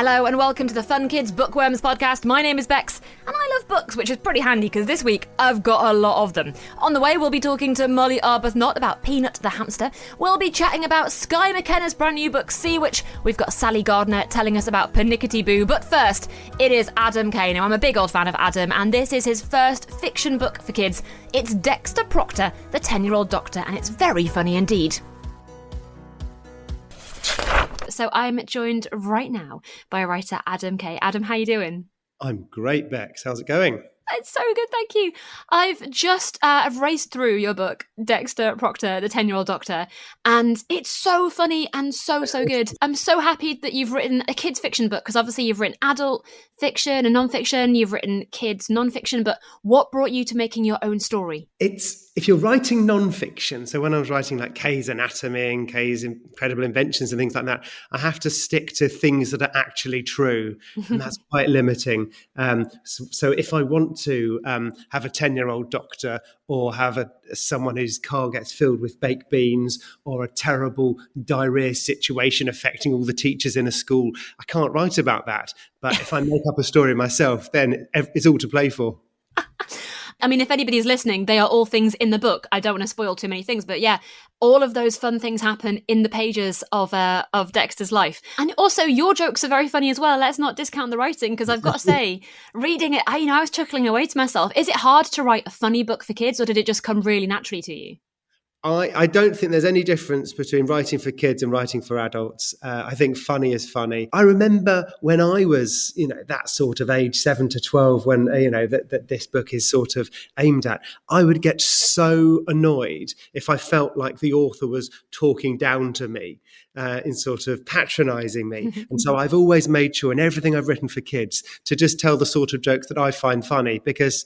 Hello and welcome to the Fun Kids Bookworms podcast. My name is Bex and I love books, which is pretty handy because this week I've got a lot of them. On the way we'll be talking to Molly Arbuthnott about Peanut the hamster. We'll be chatting about SKYE McKenna's brand new book Sea Witch. We've got Sally Gardner telling us about Pernickety Boo. But first, it is Adam Kay. Now I'm a big old fan of Adam and this is his first fiction book for kids. It's Dextor Proctor, the 10-year-old doctor, and it's very funny indeed. So I'm joined right now by writer Adam Kay. Adam, how you doing? I'm great, Bex. How's it going? It's so good, thank you. I've just I've raced through your book, Dextor Proctor, the 10-year-old doctor, and it's so funny and so good. I'm so happy that you've written a kids fiction book, because obviously you've written adult fiction and non-fiction, you've written kids non-fiction, but what brought you to making your own story? If you're writing non-fiction, so when I was writing like Kay's Anatomy and Kay's Incredible Inventions and things like that, I have to stick to things that are actually true, and that's quite limiting. So if I want to have a 10-year-old doctor or have someone whose car gets filled with baked beans or a terrible diarrhea situation affecting all the teachers in a school, I can't write about that. But if I make up a story myself, then it's all to play for. I mean, if anybody's listening, they are all things in the book. I don't want to spoil too many things, but yeah, all of those fun things happen in the pages of Dexter's life. And also, your jokes are very funny as well. Let's not discount the writing, because I've got to say, reading it, I was chuckling away to myself. Is it hard to write a funny book for kids, or did it just come really naturally to you? I don't think there's any difference between writing for kids and writing for adults. I think funny is funny. I remember when I was, that sort of age, 7 to 12, when, that this book is sort of aimed at, I would get so annoyed if I felt like the author was talking down to me in sort of patronising me. And so I've always made sure in everything I've written for kids to just tell the sort of jokes that I find funny, because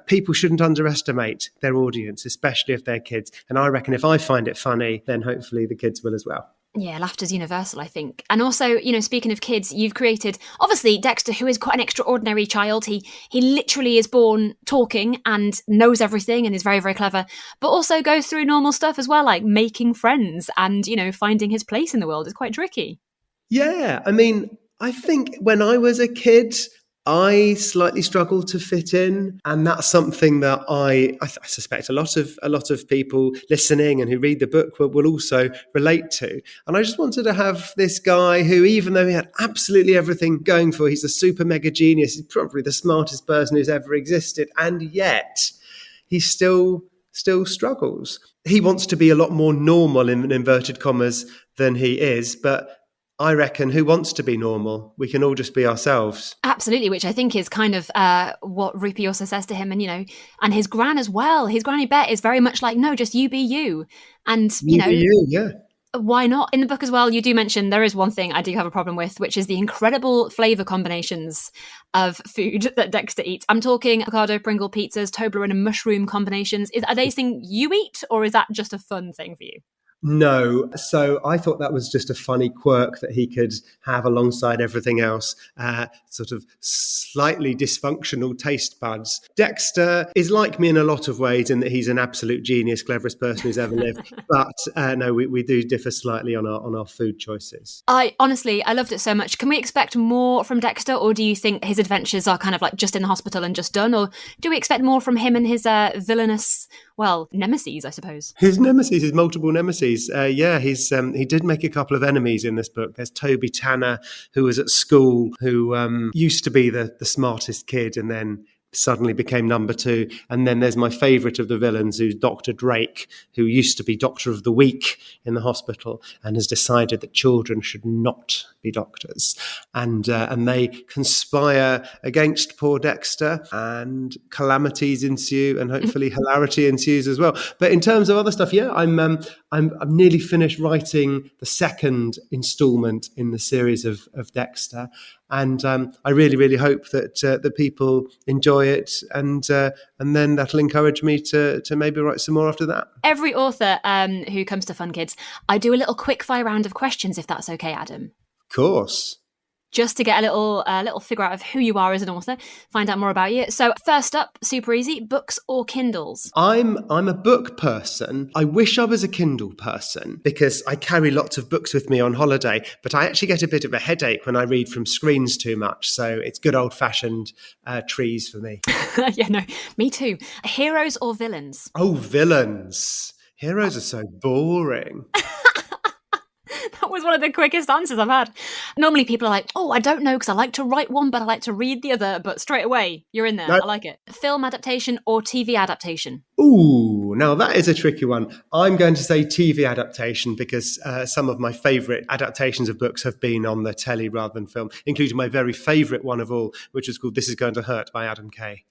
people shouldn't underestimate their audience, especially if they're kids. And I reckon if I find it funny, then hopefully the kids will as well. Yeah, laughter's universal, I think. And also, speaking of kids, you've created, obviously, Dexter, who is quite an extraordinary child. He literally is born talking and knows everything and is very, very clever, but also goes through normal stuff as well, like making friends and, finding his place in the world is quite tricky. Yeah, I mean, I think when I was a kid, I slightly struggled to fit in, and that's something that I suspect a lot of people listening and who read the book will also relate to. And I just wanted to have this guy who, even though he had absolutely everything going for, he's a super mega genius, he's probably the smartest person who's ever existed, and yet he still struggles. He wants to be a lot more normal in inverted commas than he is, but I reckon who wants to be normal? We can all just be ourselves. Absolutely, which I think is kind of what Rupi also says to him, and his gran as well. His granny Bet is very much like, no, just you be you. And, Be you, yeah. Why not? In the book as well, you do mention there is one thing I do have a problem with, which is the incredible flavour combinations of food that Dexter eats. I'm talking avocado, Pringle pizzas, Toblerone and mushroom combinations. Are they things you eat, or is that just a fun thing for you? No. So I thought that was just a funny quirk that he could have alongside everything else, sort of slightly dysfunctional taste buds. Dexter is like me in a lot of ways in that he's an absolute genius, cleverest person who's ever lived. But no, we do differ slightly on our food choices. I loved it so much. Can we expect more from Dexter, or do you think his adventures are kind of like just in the hospital and just done? Or do we expect more from him and his villainous, nemesis, I suppose? His nemesis, his multiple nemesis. He did make a couple of enemies in this book. There's Toby Tanner, who was at school, who used to be the smartest kid and then suddenly became number 2. And then there's my favourite of the villains, who's Dr. Drake, who used to be Doctor of the Week in the hospital and has decided that children should not be doctors. And they conspire against poor Dexter, and calamities ensue, and hopefully hilarity ensues as well. But in terms of other stuff, I'm nearly finished writing the second instalment in the series of Dexter. And I really, really hope that the people enjoy it, and then that'll encourage me to maybe write some more after that. Every author who comes to Fun Kids, I do a little quick fire round of questions, if that's okay, Adam. Of course. just to get a little figure out of who you are as an author, find out more about you. So first up, super easy, books or Kindles? I'm a book person. I wish I was a Kindle person because I carry lots of books with me on holiday, but I actually get a bit of a headache when I read from screens too much. So it's good old-fashioned trees for me. Yeah, no, me too. Heroes or villains? Oh, villains. Heroes are so boring. That was one of the quickest answers I've had. Normally people are like, oh, I don't know because I like to write one, but I like to read the other. But straight away, you're in there. No. I like it. Film adaptation or TV adaptation? Ooh, now that is a tricky one. I'm going to say TV adaptation because some of my favourite adaptations of books have been on the telly rather than film, including my very favourite one of all, which is called This Is Going to Hurt by Adam Kay.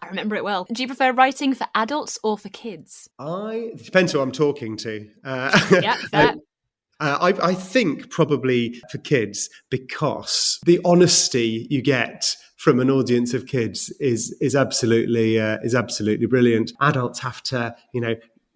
I remember it well. Do you prefer writing for adults or for kids? It depends who I'm talking to. Yeah, fair. I think probably for kids because the honesty you get from an audience of kids is absolutely brilliant. Adults have to,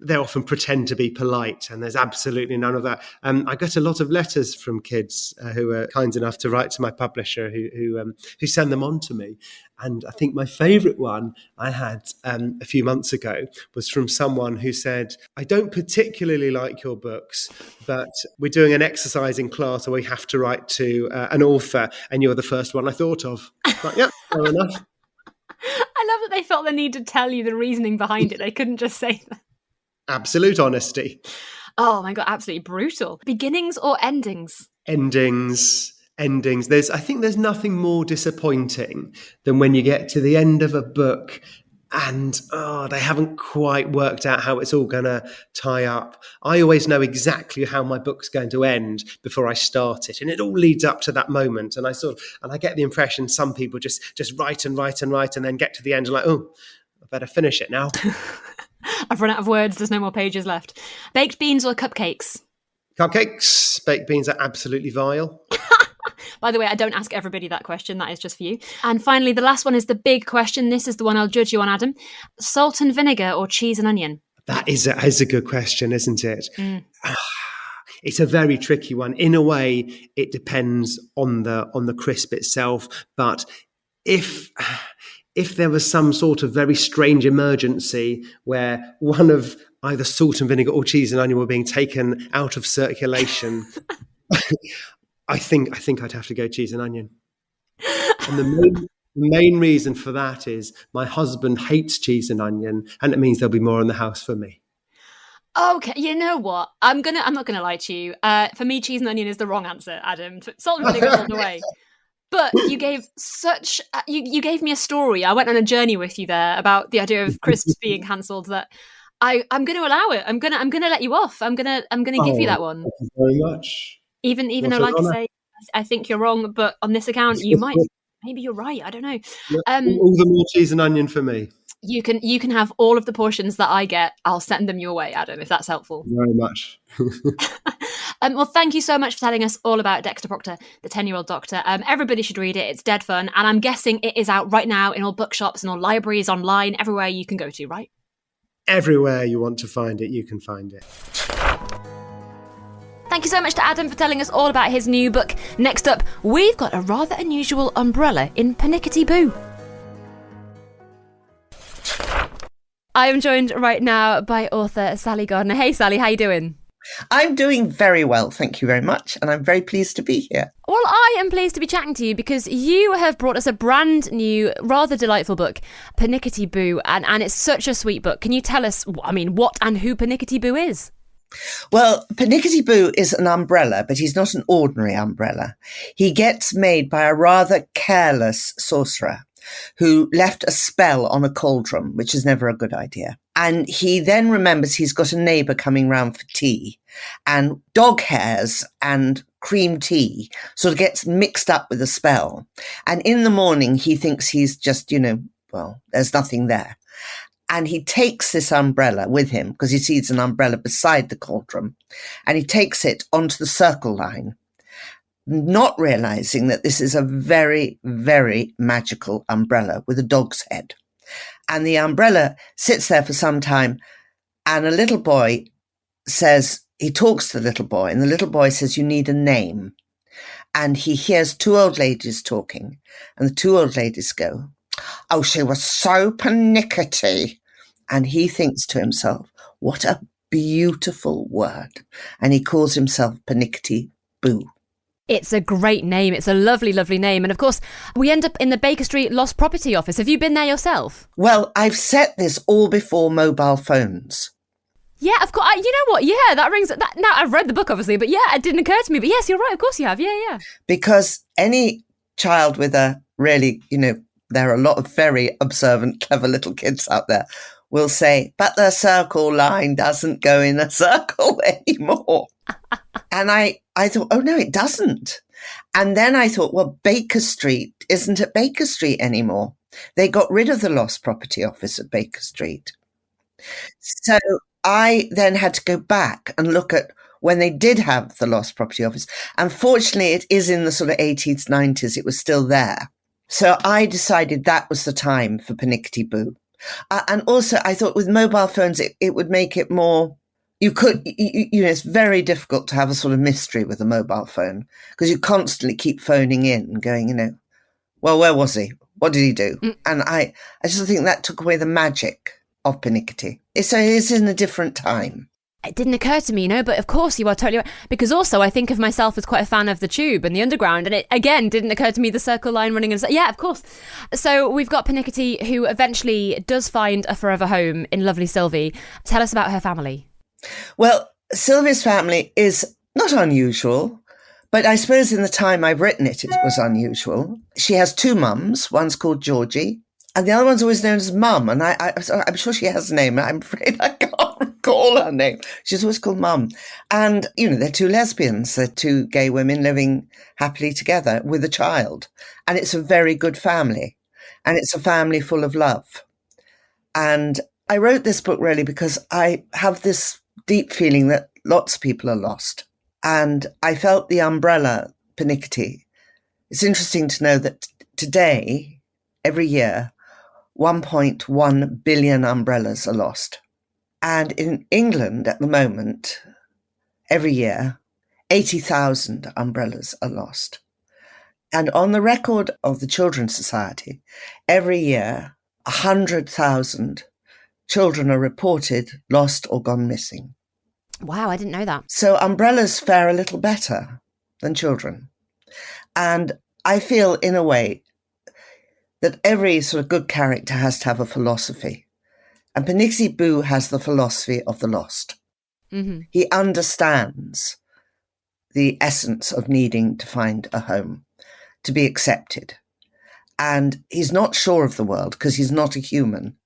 they often pretend to be polite, and there's absolutely none of that. I get a lot of letters from kids who are kind enough to write to my publisher, who send them on to me. And I think my favourite one I had a few months ago was from someone who said, "I don't particularly like your books, but we're doing an exercise in class where we have to write to an author, and you're the first one I thought of." Like, yeah, fair enough. I love that they felt the need to tell you the reasoning behind it. They couldn't just say that. Absolute honesty. Oh my God, absolutely brutal. Beginnings or endings? Endings. I think there's nothing more disappointing than when you get to the end of a book and they haven't quite worked out how it's all going to tie up. I always know exactly how my book's going to end before I start it, and it all leads up to that moment. And I get the impression some people just write and then get to the end and like, oh, I better finish it now. I've run out of words. There's no more pages left. Baked beans or cupcakes? Cupcakes. Baked beans are absolutely vile. By the way, I don't ask everybody that question. That is just for you. And finally, the last one is the big question. This is the one I'll judge you on, Adam. Salt and vinegar or cheese and onion? That is a good question, isn't it? Mm. It's a very tricky one. In a way, it depends on the crisp itself. But if there was some sort of very strange emergency where one of either salt and vinegar or cheese and onion were being taken out of circulation, I think I'd have to go cheese and onion. And the main reason for that is my husband hates cheese and onion, and it means there'll be more in the house for me. Okay, you know what? I'm not gonna lie to you. For me, cheese and onion is the wrong answer, Adam. Salt and vinegar all the way. But you gave you gave me a story. I went on a journey with you there about the idea of crisps being cancelled. That I'm going to allow it. I'm going to let you off. I'm going to give you that one. Thank you very much. Even though, like I say, I think you're wrong. But on this account, you might. Maybe you're right. I don't know. All the more cheese and onion for me. You can have all of the portions that I get. I'll send them your way, Adam, if that's helpful. Very much. Well, thank you so much for telling us all about Dextor Proctor, the 10-year-old doctor. Everybody should read it. It's dead fun. And I'm guessing it is out right now in all bookshops and all libraries, online, everywhere you can go to, right? Everywhere you want to find it, you can find it. Thank you so much to Adam for telling us all about his new book. Next up, we've got a rather unusual umbrella in Pernickety Boo. I am joined right now by author Sally Gardner. Hey, Sally, how you doing? I'm doing very well, thank you very much, and I'm very pleased to be here. Well, I am pleased to be chatting to you because you have brought us a brand new, rather delightful book, Pernickety Boo, and it's such a sweet book. Can you tell us, what and who Pernickety Boo is? Well, Pernickety Boo is an umbrella, but he's not an ordinary umbrella. He gets made by a rather careless sorcerer who left a spell on a cauldron, which is never a good idea. And he then remembers he's got a neighbour coming round for tea, and dog hairs and cream tea sort of gets mixed up with the spell. And in the morning, he thinks he's just, there's nothing there. And he takes this umbrella with him because he sees an umbrella beside the cauldron, and he takes it onto the circle line, not realizing that this is a very, very magical umbrella with a dog's head. And the umbrella sits there for some time, and a little boy says, he talks to the little boy, and the little boy says, "You need a name." and he hears two old ladies talking, and the two old ladies go, "Oh, she was so pernickety." And he thinks to himself, what a beautiful word. And he calls himself Pernickety Boo. It's a great name. It's a lovely, lovely name. And of course, we end up in the Baker Street Lost Property Office. Have you been there yourself? Well, I've set this all before mobile phones. Yeah, of course. You know what? Yeah, that rings. Now, I've read the book, obviously, but yeah, it didn't occur to me. But yes, you're right. Of course you have. Yeah. Because any child with a really, there are a lot of very observant, clever little kids out there, will say, but the circle line doesn't go in a circle anymore. And I thought, oh, no, it doesn't. And then I thought, well, Baker Street isn't at Baker Street anymore. They got rid of the Lost Property Office at Baker Street. So I then had to go back and look at when they did have the Lost Property Office. Unfortunately, it is in the sort of 80s, 90s. It was still there. So I decided that was the time for Pernickety Boo. And also, I thought with mobile phones, it would make it more... it's very difficult to have a sort of mystery with a mobile phone because you constantly keep phoning in and going, well, where was he? What did he do? And I just think that took away the magic of Pernickety. So it is in a different time. It didn't occur to me, but of course you are totally right. Because also I think of myself as quite a fan of the Tube and the Underground, and it again didn't occur to me the Circle line running. Yeah, of course. So we've got Pernickety, who eventually does find a forever home in lovely Sylvie. Tell us about her family. Well, Sylvie's family is not unusual, but I suppose in the time I've written it, it was unusual. She has two mums. One's called Georgie, and the other one's always known as Mum. And I'm sure she has a name. I'm afraid I can't recall her name. She's always called Mum. And, they're two lesbians. They're two gay women living happily together with a child. And it's a very good family. And it's a family full of love. And I wrote this book really because I have this deep feeling that lots of people are lost. And I felt the umbrella, Pernickety. It's interesting to know that today, every year, 1.1 billion umbrellas are lost. And in England at the moment, every year, 80,000 umbrellas are lost. And on the record of the Children's Society, every year, 100,000 children are reported lost or gone missing. Wow, I didn't know that. So umbrellas fare a little better than children. And I feel, in a way, that every sort of good character has to have a philosophy. And Pernickety Boo has the philosophy of the lost. Mm-hmm. He understands the essence of needing to find a home, to be accepted. And he's not sure of the world because he's not a human.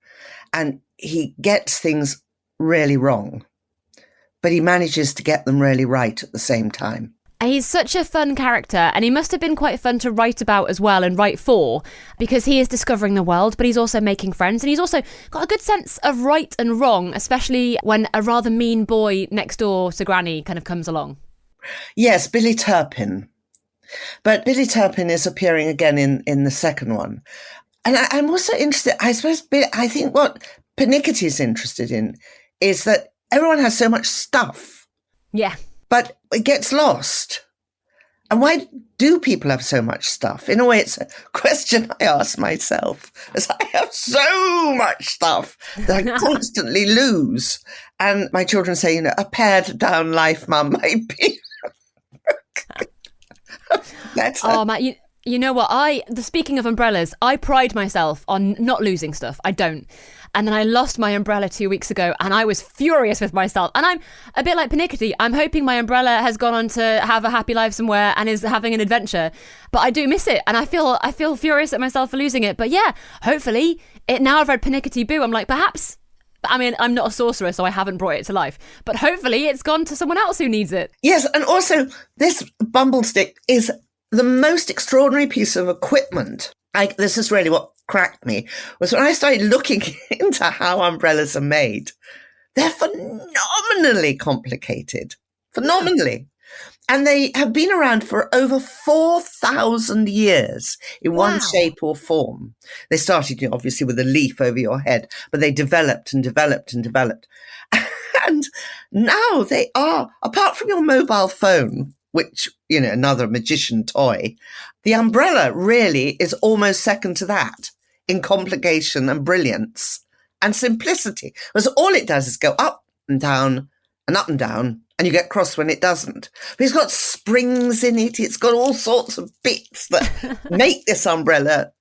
And he gets things really wrong, but he manages to get them really right at the same time. He's such a fun character, and he must have been quite fun to write about as well and write for, because he is discovering the world, but he's also making friends, and he's also got a good sense of right and wrong, especially when a rather mean boy next door to Granny kind of comes along. Yes, Billy Turpin. But Billy Turpin is appearing again in the second one. And I'm also interested, I think what Pernickety is interested in is that everyone has so much stuff. Yeah. But it gets lost. And why do people have so much stuff? In a way, it's a question I ask myself, as I have so much stuff that I constantly lose. And my children say, a pared down life, Mum, might be. Matt, you know what? Speaking of umbrellas, I pride myself on not losing stuff. I don't. And then I lost my umbrella 2 weeks ago, and I was furious with myself. And I'm a bit like Pernickety. I'm hoping my umbrella has gone on to have a happy life somewhere and is having an adventure. But I do miss it, and I feel furious at myself for losing it. But yeah, hopefully, now I've read Pernickety Boo, I'm like, perhaps... I mean, I'm not a sorcerer, so I haven't brought it to life. But hopefully it's gone to someone else who needs it. Yes, and also this bumblestick is the most extraordinary piece of equipment. This is really what cracked me, was when I started looking into how umbrellas are made. They're phenomenally complicated. Phenomenally. And they have been around for over 4,000 years in one shape or form. They started, obviously, with a leaf over your head, but they developed and developed and developed. And now they are, apart from your mobile phone, which, another magician toy. The umbrella really is almost second to that in complication and brilliance and simplicity. Because all it does is go up and down and up and down, and you get cross when it doesn't. But it's got springs in it. It's got all sorts of bits that make this umbrella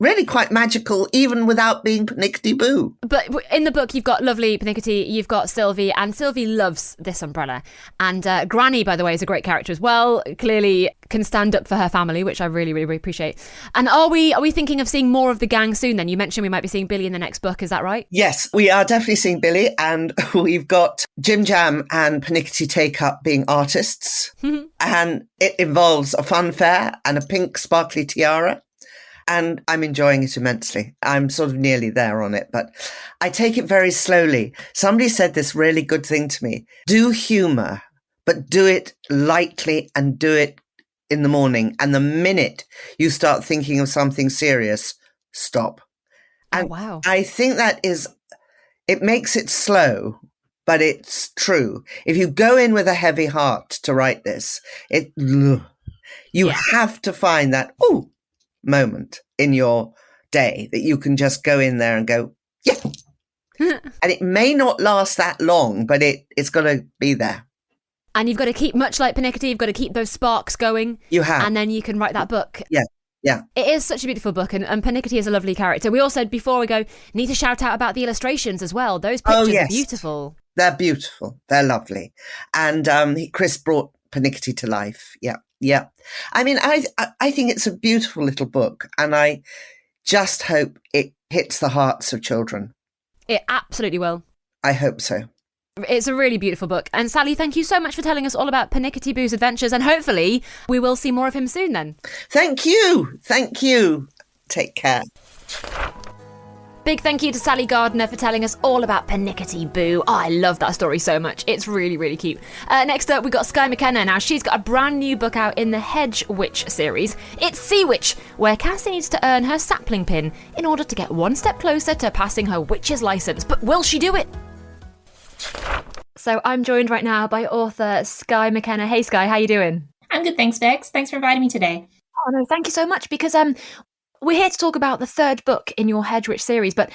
really quite magical, even without being Pernickety Boo. But in the book, you've got lovely Pernickety, you've got Sylvie, and Sylvie loves this umbrella. And Granny, by the way, is a great character as well. Clearly can stand up for her family, which I really, really, really appreciate. And are we thinking of seeing more of the gang soon then? You mentioned we might be seeing Billy in the next book, is that right? Yes, we are definitely seeing Billy, and we've got Jim Jam and Pernickety Take Up being artists. And it involves a fun fair and a pink sparkly tiara. And I'm enjoying it immensely. I'm sort of nearly there on it, but I take it very slowly. Somebody said this really good thing to me. Do humour, but do it lightly and do it in the morning. And the minute you start thinking of something serious, stop. And wow. I think that it makes it slow, but it's true. If you go in with a heavy heart to write this, you have to find that, moment in your day that you can just go in there and go, yeah. And it may not last that long, but it's got to be there. And you've got to keep, much like Pernickety, you've got to keep those sparks going. You have. And then you can write that book. Yeah. Yeah. It is such a beautiful book, and Pernickety is a lovely character. We also, before we go, need to shout out about the illustrations as well. Those pictures are beautiful. They're beautiful. They're lovely. And Chris brought Pernickety to life. Yeah. Yeah. I mean, I think it's a beautiful little book, and I just hope it hits the hearts of children. It absolutely will. I hope so. It's a really beautiful book. And Sally, thank you so much for telling us all about Pernickety Boo's adventures, and hopefully we will see more of him soon then. Thank you. Thank you. Take care. Big thank you to Sally Gardner for telling us all about Pernickety Boo. Oh, I love that story so much. It's really, really cute. Next up, we've got SKYE McKenna. Now, she's got a brand new book out in the Hedge Witch series. It's Sea Witch, where Cassie needs to earn her sapling pin in order to get one step closer to passing her witch's license. But will she do it? So I'm joined right now by author SKYE McKenna. Hey, SKYE, how you doing? I'm good, thanks, Bex. Thanks for inviting me today. Oh, no, thank you so much, because we're here to talk about the third book in your Hedge Witch series, but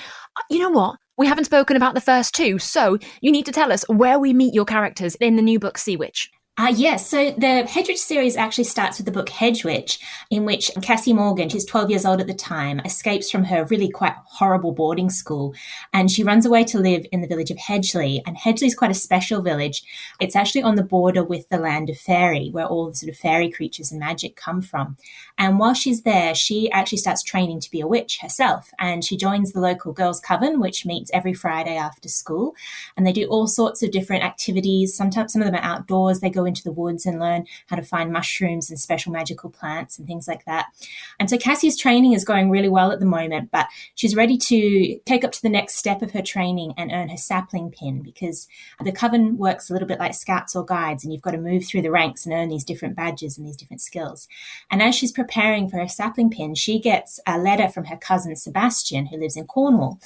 you know what? We haven't spoken about the first two, so you need to tell us where we meet your characters in the new book, Sea Witch. Yes, so the Hedge Witch series actually starts with the book Hedge Witch, in which Cassie Morgan, she's 12 years old at the time, escapes from her really quite horrible boarding school, and she runs away to live in the village of Hedgeley. And Hedgeley is quite a special village. It's actually on the border with the land of Ferry, where all the sort of fairy creatures and magic come from. And while she's there, she actually starts training to be a witch herself, and she joins the local girls' coven, which meets every Friday after school, and they do all sorts of different activities. Sometimes some of them are outdoors. They go into the woods and learn how to find mushrooms and special magical plants and things like that. And so Cassie's training is going really well at the moment, but she's ready to take up to the next step of her training and earn her sapling pin, because the coven works a little bit like scouts or guides, and you've got to move through the ranks and earn these different badges and these different skills. And as she's preparing for her sapling pin, she gets a letter from her cousin Sebastian, who lives in Cornwall.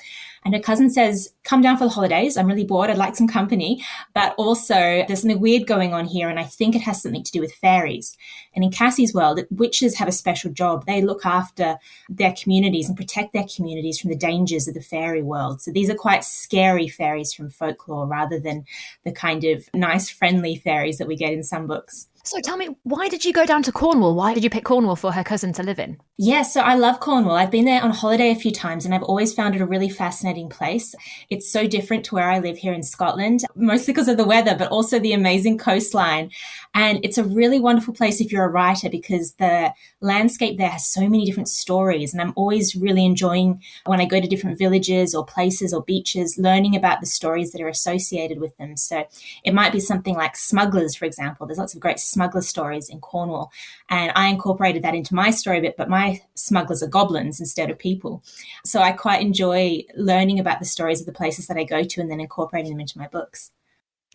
And her cousin says, come down for the holidays. I'm really bored. I'd like some company. But also there's something weird going on here, and I think it has something to do with fairies. And in Cassie's world, witches have a special job. They look after their communities and protect their communities from the dangers of the fairy world. So these are quite scary fairies from folklore, rather than the kind of nice, friendly fairies that we get in some books. So tell me, why did you go down to Cornwall? Why did you pick Cornwall for her cousin to live in? Yeah, so I love Cornwall. I've been there on holiday a few times, and I've always found it a really fascinating place. It's so different to where I live here in Scotland, mostly because of the weather, but also the amazing coastline. And it's a really wonderful place if you're a writer, because the landscape there has so many different stories. And I'm always really enjoying, when I go to different villages or places or beaches, learning about the stories that are associated with them. So it might be something like smugglers, for example. There's lots of great smuggler stories in Cornwall. And I incorporated that into my story bit, but my smugglers are goblins instead of people. So I quite enjoy learning about the stories of the places that I go to and then incorporating them into my books.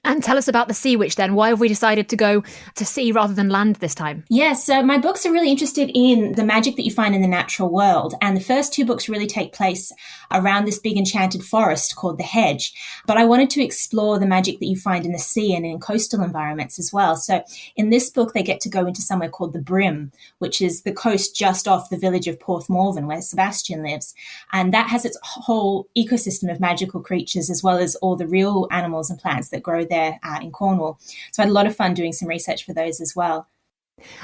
And tell us about the Sea Witch then. Why have we decided to go to sea rather than land this time? Yeah, so my books are really interested in the magic that you find in the natural world. And the first 2 books really take place around this big enchanted forest called the Hedge. But I wanted to explore the magic that you find in the sea and in coastal environments as well. So in this book, they get to go into somewhere called the Brim, which is the coast just off the village of Porthmorven, where Sebastian lives. And that has its whole ecosystem of magical creatures, as well as all the real animals and plants that grow there in Cornwall. So I had a lot of fun doing some research for those as well.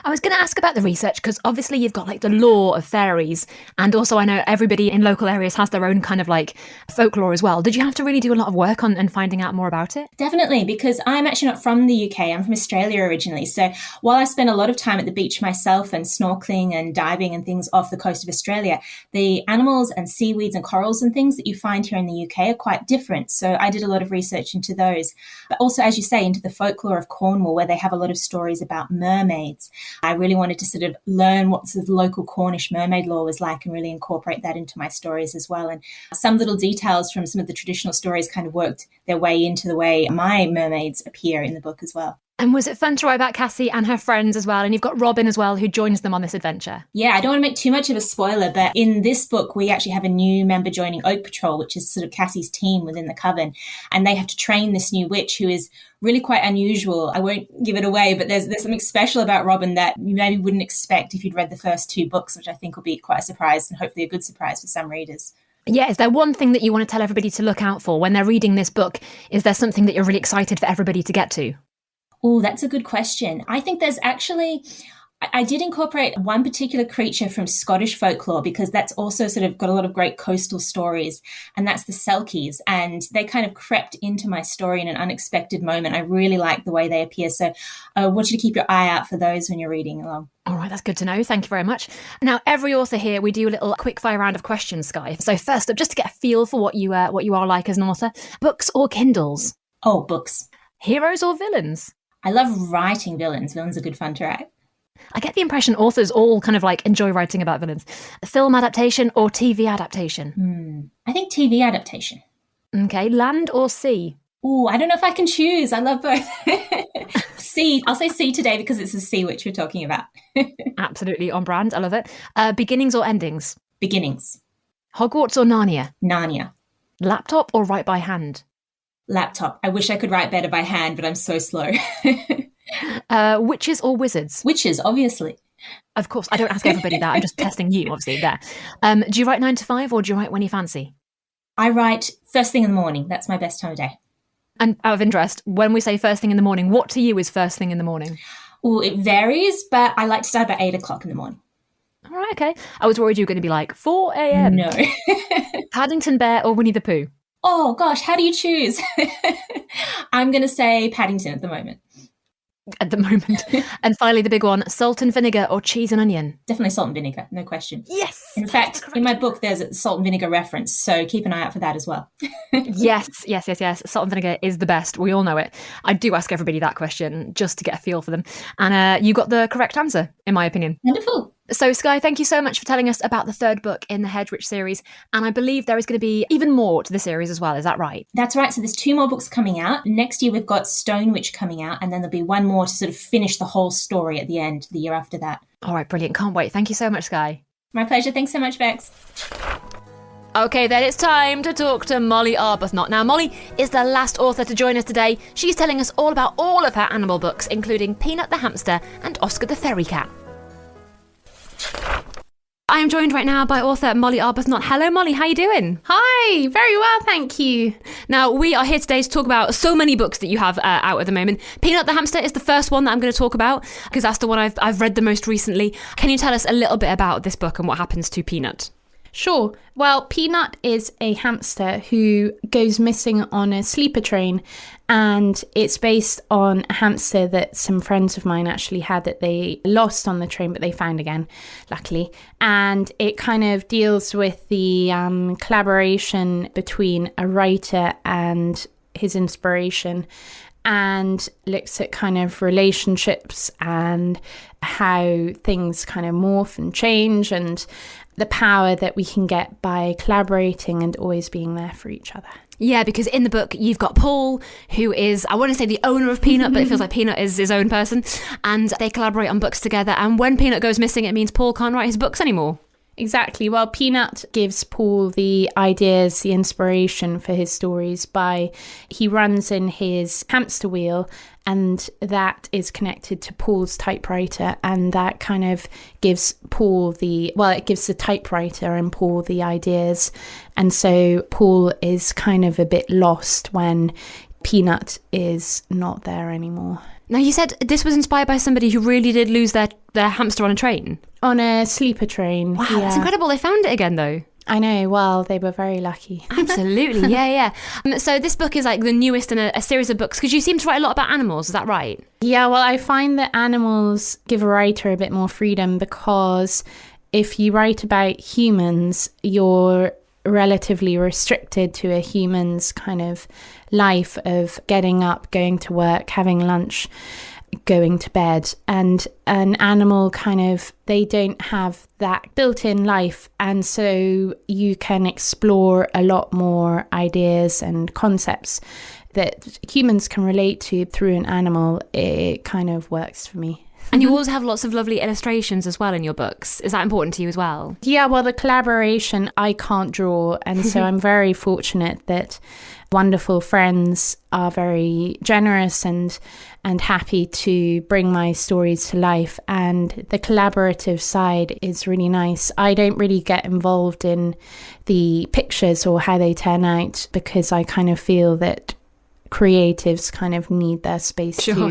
I was going to ask about the research because obviously you've got like the lore of fairies, and also I know everybody in local areas has their own kind of like folklore as well. Did you have to really do a lot of work on and finding out more about it? Definitely, because I'm actually not from the UK. I'm from Australia originally. So while I spent a lot of time at the beach myself and snorkeling and diving and things off the coast of Australia, the animals and seaweeds and corals and things that you find here in the UK are quite different. So I did a lot of research into those. But also, as you say, into the folklore of Cornwall, where they have a lot of stories about mermaids. I really wanted to sort of learn what sort of local Cornish mermaid lore was like and really incorporate that into my stories as well. And some little details from some of the traditional stories kind of worked their way into the way my mermaids appear in the book as well. And was it fun to write about Cassie and her friends as well? And you've got Robin as well, who joins them on this adventure. Yeah, I don't want to make too much of a spoiler, but in this book, we actually have a new member joining Oak Patrol, which is sort of Cassie's team within the Coven. And they have to train this new witch who is really quite unusual. I won't give it away, but there's something special about Robin that you maybe wouldn't expect if you'd read the first 2 books, which I think will be quite a surprise and hopefully a good surprise for some readers. Yeah, is there one thing that you want to tell everybody to look out for when they're reading this book? Is there something that you're really excited for everybody to get to? Oh, that's a good question. I think there's actually, I did incorporate one particular creature from Scottish folklore because that's also sort of got a lot of great coastal stories, and that's the Selkies. And they kind of crept into my story in an unexpected moment. I really like the way they appear. So I want you to keep your eye out for those when you're reading along. All right, that's good to know. Thank you very much. Now, every author here, we do a little quick fire round of questions, Skye. So first up, just to get a feel for what you are like as an author, books or Kindles? Oh, books. Heroes or villains? I love writing villains. Villains are good fun to write. I get the impression authors all kind of like enjoy writing about villains. Film adaptation or TV adaptation? I think TV adaptation. Okay, land or sea? Oh, I don't know if I can choose. I love both. Sea. I'll say sea today because it's the Sea Witch we're talking about. Absolutely on brand. I love it. Beginnings or endings? Beginnings. Hogwarts or Narnia? Narnia. Laptop or write by hand? Laptop. I wish I could write better by hand, but I'm so slow. Witches or wizards? Witches, obviously. Of course, I don't ask everybody that. I'm just testing you, obviously, there. Do you write 9 to 5 or do you write when you fancy? I write first thing in the morning. That's my best time of day. And out of interest, when we say first thing in the morning, what to you is first thing in the morning? Oh, it varies, but I like to start about 8 o'clock in the morning. All right, okay. I was worried you were going to be like 4 a.m. No. Paddington Bear or Winnie the Pooh? Oh, gosh, how do you choose? I'm going to say Paddington at the moment. At the moment. And finally, the big one, salt and vinegar or cheese and onion? Definitely salt and vinegar, no question. Yes! In fact, in my book, there's a salt and vinegar reference, so keep an eye out for that as well. Yes. Salt and vinegar is the best. We all know it. I do ask everybody that question just to get a feel for them. And you got the correct answer, in my opinion. Wonderful. So, Skye, thank you so much for telling us about the 3rd book in the Hedge Witch series. And I believe there is going to be even more to the series as well. Is that right? That's right. So there's 2 more books coming out. Next year, we've got Stone Witch coming out, and then there'll be one more to sort of finish the whole story at the end, the year after that. All right, brilliant. Can't wait. Thank you so much, Skye. My pleasure. Thanks so much, Bex. Okay, then it's time to talk to Molly Arbuthnott. Now, Molly is the last author to join us today. She's telling us all about all of her animal books, including Peanut the Hamster and Oscar the Ferry Cat. I am joined right now by author Molly Arbuthnott. Hello, Molly. How are you doing? Hi, very well, thank you. Now, we are here today to talk about so many books that you have out at the moment. Peanut the Hamster is the first one that I'm going to talk about because that's the one I've read the most recently. Can you tell us a little bit about this book and what happens to Peanut? Sure. Well, Peanut is a hamster who goes missing on a sleeper train, and it's based on a hamster that some friends of mine actually had that they lost on the train, but they found again, luckily. And it kind of deals with the collaboration between a writer and his inspiration, and looks at kind of relationships and how things kind of morph and change, and the power that we can get by collaborating and always being there for each other. Yeah, because in the book, you've got Paul, who is, I want to say the owner of Peanut, but it feels like Peanut is his own person. And they collaborate on books together. And when Peanut goes missing, it means Paul can't write his books anymore. Exactly. Well, Peanut gives Paul the ideas, the inspiration for his stories he runs in his hamster wheel, and that is connected to Paul's typewriter, and that kind of gives it gives the typewriter and Paul the ideas. And so Paul is kind of a bit lost when Peanut is not there anymore. Now, you said this was inspired by somebody who really did lose their hamster on a train. On a sleeper train. Wow, yeah. That's incredible. They found it again, though. I know. Well, they were very lucky. Absolutely. Yeah. So this book is like the newest in a series of books, because you seem to write a lot about animals. Is that right? Yeah, well, I find that animals give a writer a bit more freedom, because if you write about humans, you're relatively restricted to a human's kind of life of getting up, going to work, having lunch, going to bed. And an animal they don't have that built-in life, and so you can explore a lot more ideas and concepts that humans can relate to through an animal. It kind of works for me. And you also have lots of lovely illustrations as well in your books. Is that important to you as well? Yeah, well, the collaboration, I can't draw. And so I'm very fortunate that wonderful friends are very generous and happy to bring my stories to life. And the collaborative side is really nice. I don't really get involved in the pictures or how they turn out, because I kind of feel that creatives kind of need their space to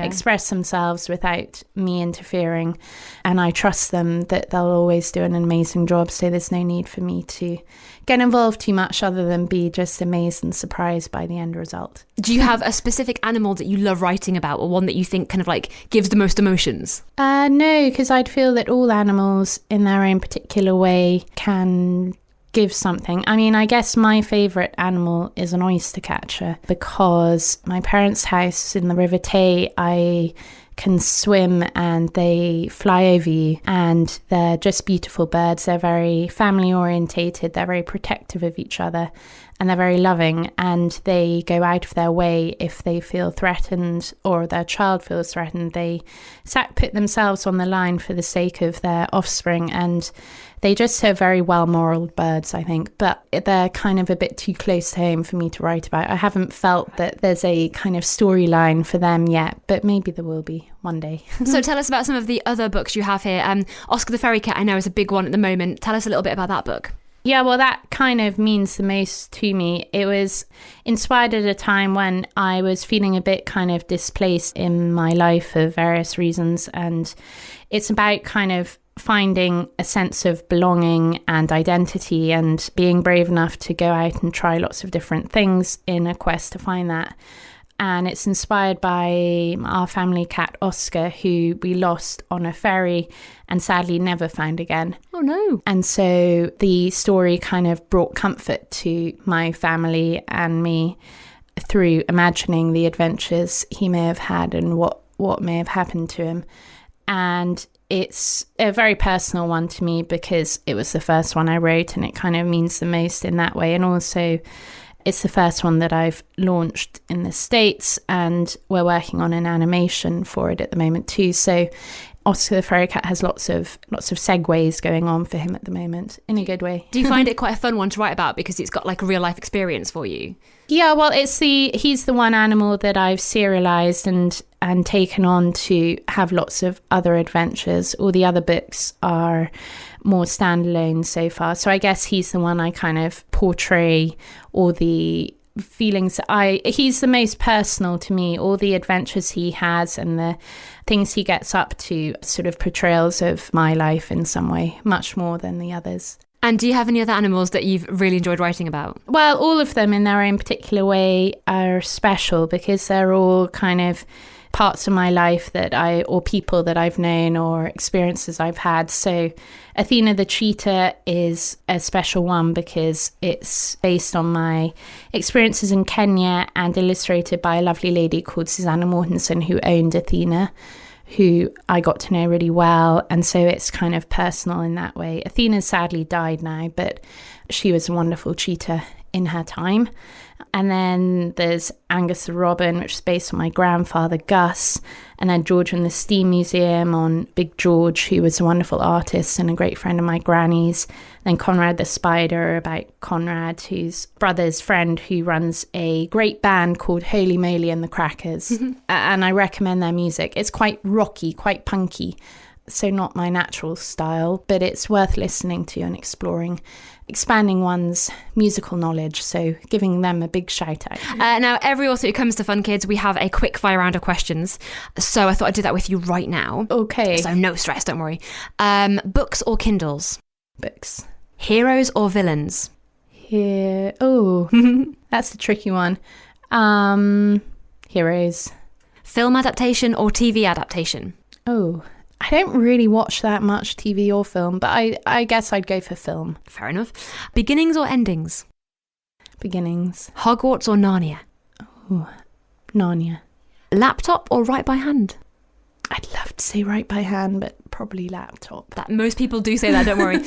express themselves without me interfering, and I trust them that they'll always do an amazing job, so there's no need for me to get involved too much other than be just amazed and surprised by the end result. Do you have a specific animal that you love writing about, or one that you think kind of like gives the most emotions? No, because I'd feel that all animals in their own particular way can give something. I mean, I guess my favourite animal is an oyster catcher, because my parents' house in the River Tay, I can swim and they fly over you, and they're just beautiful birds. They're very family orientated, they're very protective of each other, and they're very loving, and they go out of their way if they feel threatened or their child feels threatened. They put themselves on the line for the sake of their offspring, and they just are very well-moraled birds, I think, but they're kind of a bit too close to home for me to write about. I haven't felt that there's a kind of storyline for them yet, but maybe there will be one day. So tell us about some of the other books you have here. Oscar the Ferry Cat, I know, is a big one at the moment. Tell us a little bit about that book. Yeah, well, that kind of means the most to me. It was inspired at a time when I was feeling a bit kind of displaced in my life for various reasons. And it's about kind of finding a sense of belonging and identity, and being brave enough to go out and try lots of different things in a quest to find that. And it's inspired by our family cat, Oscar, who we lost on a ferry and sadly never found again. Oh, no. And so the story kind of brought comfort to my family and me through imagining the adventures he may have had and what may have happened to him. And it's a very personal one to me, because it was the first one I wrote, and it kind of means the most in that way. And also, it's the first one that I've launched in the States, and we're working on an animation for it at the moment too. So Oscar the Ferry Cat has lots of segues going on for him at the moment, in a good way. Do you find it quite a fun one to write about, because it's got like a real life experience for you? Yeah, well, he's the one animal that I've serialized and taken on to have lots of other adventures. All the other books are more standalone so far. So I guess he's the one I kind of portray all the feelings he's the most personal to me. All the adventures he has and the things he gets up to, sort of portrayals of my life in some way, much more than the others. And do you have any other animals that you've really enjoyed writing about? Well, all of them in their own particular way are special, because they're all kind of parts of my life or people that I've known or experiences I've had. So Athena the cheetah is a special one because it's based on my experiences in Kenya and illustrated by a lovely lady called Susanna Mortensen, who owned Athena, who I got to know really well. And so it's kind of personal in that way. Athena sadly died now, but she was a wonderful cheetah in her time. And then there's Angus the Robin, which is based on my grandfather, Gus. And then George and the Steam Museum on Big George, who was a wonderful artist and a great friend of my granny's. Then Conrad the Spider, about Conrad, whose brother's friend, who runs a great band called Holy Moly and the Crackers. And I recommend their music. It's quite rocky, quite punky. So not my natural style, but it's worth listening to and expanding one's musical knowledge. So giving them a big shout out. Now, every author who comes to Fun Kids, we have a quick fire round of questions. So I thought I'd do that with you right now. Okay. So no stress, don't worry. Books or Kindles? Books. Heroes or villains? Oh, that's a tricky one. Heroes. Film adaptation or TV adaptation? Oh, I don't really watch that much TV or film, but I guess I'd go for film. Fair enough. Beginnings or endings? Beginnings. Hogwarts or Narnia? Oh, Narnia. Laptop or write by hand? I'd love to say write by hand, but probably laptop. That most people do say that, don't worry.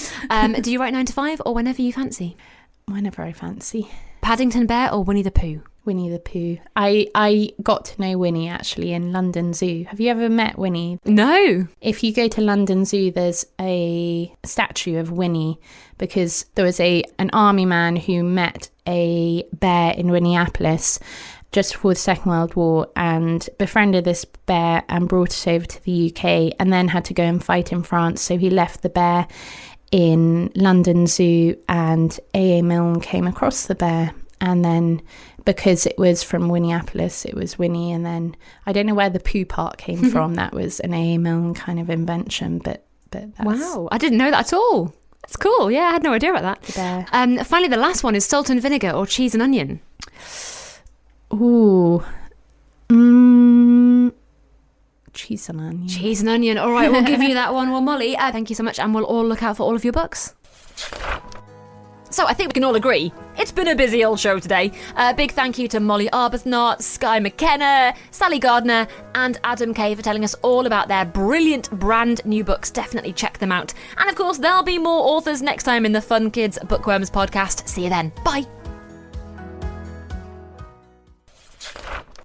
Do you write 9 to 5 or whenever you fancy? Whenever I fancy. Paddington Bear or Winnie the Pooh? Winnie the Pooh. I got to know Winnie actually in London Zoo. Have you ever met Winnie? No. If you go to London Zoo, there's a statue of Winnie because there was an army man who met a bear in Minneapolis just before the Second World War and befriended this bear and brought it over to the UK and then had to go and fight in France. So he left the bear in London Zoo and A.A. Milne came across the bear. And then because it was from Minneapolis, it was Winnie. And then I don't know where the poo part came from. That was an A.A. Milne kind of invention. But that's... Wow, I didn't know that at all. That's cool. Yeah, I had no idea about that. The bear. Finally, the last one is salt and vinegar or cheese and onion? Ooh. Cheese and onion. Cheese and onion. All right, we'll give you that one. Well, Molly, thank you so much. And we'll all look out for all of your books. So I think we can all agree, it's been a busy old show today. Big thank you to Molly Arbuthnott, SKYE McKenna, Sally Gardner and Adam Kay for telling us all about their brilliant brand new books. Definitely check them out. And of course, there'll be more authors next time in the Fun Kids Bookworms podcast. See you then. Bye.